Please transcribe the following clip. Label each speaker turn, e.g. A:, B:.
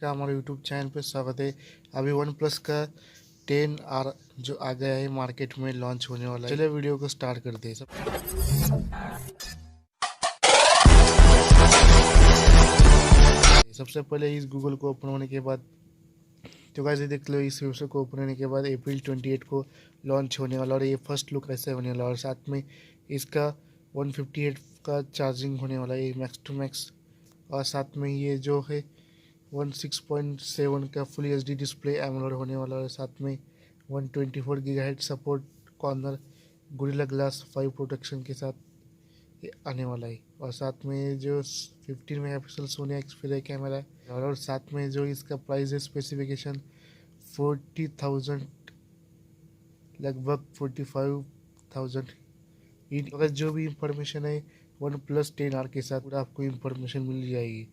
A: का हमारे YouTube channel पे स्वागत है। अभी वन प्लस का 10R जो आ गया है मार्केट में लॉन्च होने वाला है। चलिए वीडियो को स्टार्ट करते हैं। सबसे पहले इस गूगल को ओपन होने के बाद तो गाइस ये देख लो, इस वेबसाइट को ओपन होने के बाद अप्रैल 28 को लॉन्च होने वाला और ये फर्स्ट लुक ऐसे होने वाला और साथ में इसका 158 का चार्जिंग होने वाला है मैक्स टू मैक्स। और साथ में ये जो है 16.7 का फुल एचडी डिस्प्ले एमोलेड होने वाला है। साथ में 124 gigahertz support corner gorilla glass 5 protection के साथ ये आने वाला है। और साथ में जो 15 मेगापिक्सल सोनी एक्सपीरिया कैमरा है और साथ में जो इसका प्राइस है स्पेसिफिकेशन 40,000 लगभग 45,000 अगर जो भी इंफॉर्मेशन है वन प्लस 10R के साथ पूरा आपको इंफॉर्मेशन मिल जाएगी।